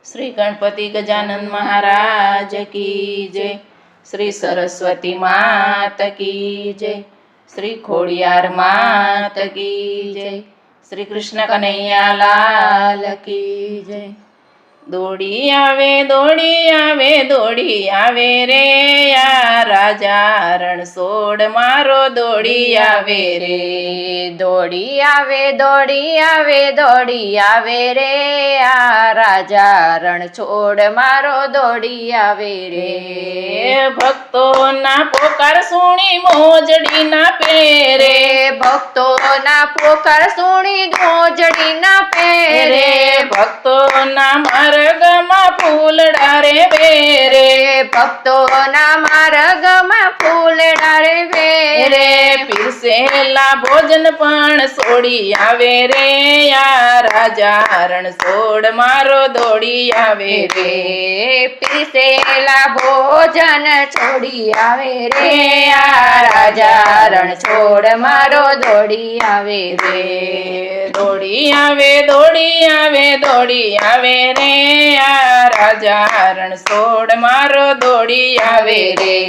श्री गणपति गजानन महाराज की जय। श्री सरस्वती मात की जय। श्री खोड़ियार मात की जय। श्री कृष्ण कन्हैया लाल की जय। दौड़ी आवे दौड़ी आवे दौड़ी आवे रे या राजा रणछोड़ मारो दौड़ी आवे रे। दौड़ी आवे दौड़ी आवे दौड़ी आवे रे आ राजा रणछोड़ मारो दौड़ी आवे रे। भक्तो ना पोकार सुनी मोजड़ी ना पेरे। भक्तो ना पोकार सुनी मोजड़ी ना पेरे। भक्तो ना मार्ग मा फूलड़ा रे बेरे। भक्तो ना मार्ग मा फूलड़ा रे बेरे। पीरसेला भोजन पण सोड़ी आवे रे या राजा रणछोड़ मारो दौड़ी आवे रे। पीरसेला भोजन छोड़ी आवे रे या राजा रणछोड़ मारो दौड़ी आवे रे। दौड़ी आवे दौड़ी आवे दौड़ी आवे रे या राजा रणछोड़ मारो दौड़ी आवे रे।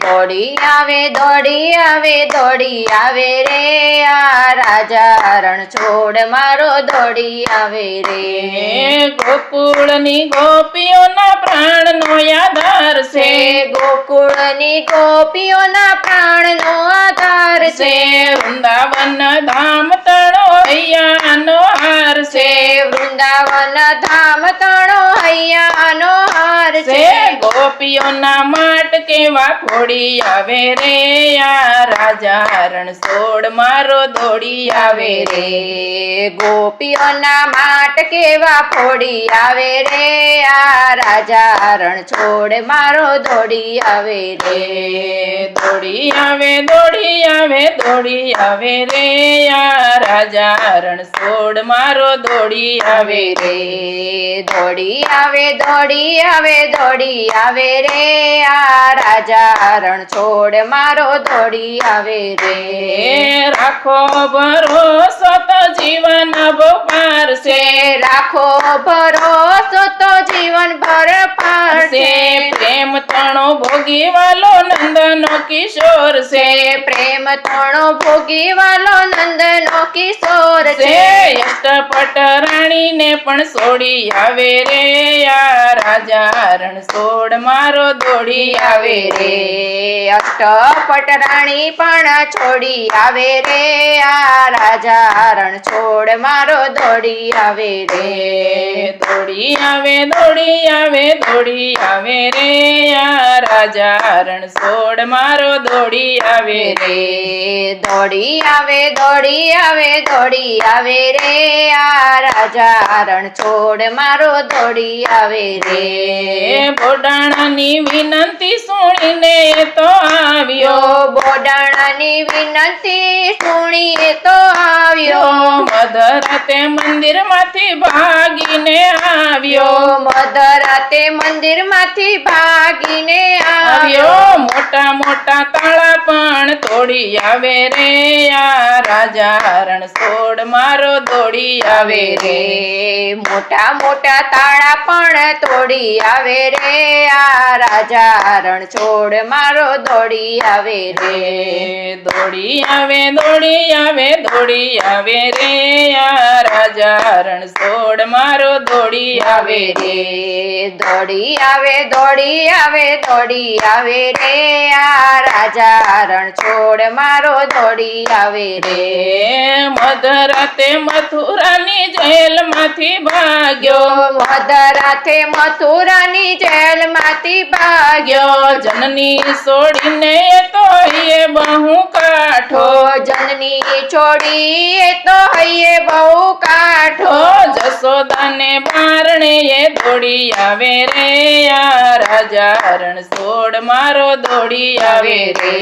दौड़ी आवे दौड़ी आवे दौड़ी आवे रे या राजा रणछोड़ मारो दौड़ी आवे रे। गोकुळनी गोपीओना प्राणनो आधार से। गोकुळनी गोपीओना प्राणनो आधार से। वृंदावन धाम तणो हैयानो हार से। वृंदावन धाम तणो हैयानो हार से। गोपीओना माट केवा फोड़ी आवे रे या राजा रणछोड़ मारो दौड़ी आवे रे। गोपीओना माट केवा फोड़ी आवे रे या राजा रणछोड़ मारो दौड़ी आवे रे। दौड़ी आवे दौड़ी आवे दौड़ी आवे रे या राजा रणछोड़ मारो दौड़ी आवे रे। दौड़ी आवे दौड़ी आवे दौड़ी आवे रे या राजा रणछोड़ मारो दौड़ी आवे रे। राखो भरोसो तो जीवन पार से। राखो भरोसो तो जीवन भर पार से। प्रेम तणो भोगी वालो नंदनो किशोर से। प्रेम तणो भोगी वालो नंदनो किशोर से। अष्टपट राणी ने पण सोड़ी आवे रे या राजा रणछोड़ मारो दौड़ी आवे रे। अष्टपट राणी पण छोड़ी आवे रे या राजा रणछोड़ मारो दौड़ी आवे रे। दौड़ी आवे दौड़ी आवे दौड़ी आवे रे या राजा रणछोड़ मारो दौड़ी आवे रे। दौड़ी आवे दौड़ी आवे दौड़ी आवे रे या राजा रणछोड़ मारो दौड़ी आवे रे। बोडाणानी विनंती सुणीने तो आव्यो। बोडाणानी विनंती सुणीने तो आव्यो। मधराते मंदिर माथी भागीने आव्यो। मधराते मंदिर माथी भागीने आव्यो। मोटा मोटा ताळा पण तोड़ी आवे रे या राजा रणछोड़ मारो दौड़ी आवे रे। मोटा मोटा ताळा पण तोड़ी आवे रे या राजा रणछोड़ मारो दौड़ी आवे रे। दौड़ी आवे दौड़ी आवे दौड़ी आवे रे या राजा रणछोड़ मारो दौड़ी आवे रे। दौड़ी आवे दौड़ी आवे दौड़ी आवे रे या राजा रणछोड़ मारो दौड़ी आवे रे। मधराते मथुरानी जेल माथी भाग्यो। मधराते मथुरानी जेल माथी भाग्यो। जननी छोड़ीने तो ये बहु काठो। जननी छोड़ी तो ये बहु काठो। जसोदा ने बारणे ये दौड़ी આવે રે આ રાજા રણછોડ મારો દોડી આવે રે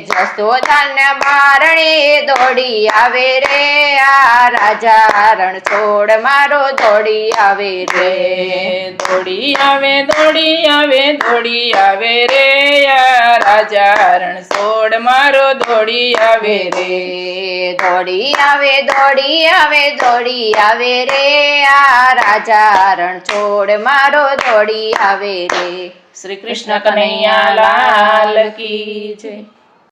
જસોદાના બારણે દોડી આવે રે આ રાજા રણછોડ મારો દોડી આવે રે દોડી આવે દોડી આવે દોડી આવે રે આ રાજા રણછોડ મારો દોડી આવે રે દોડી આવે દોડી આવે દોડી આવે રે આ રાજા રણછોડ મારો દોડી આવે રે શ્રી કૃષ્ણ કનૈયા લાલ કી જય.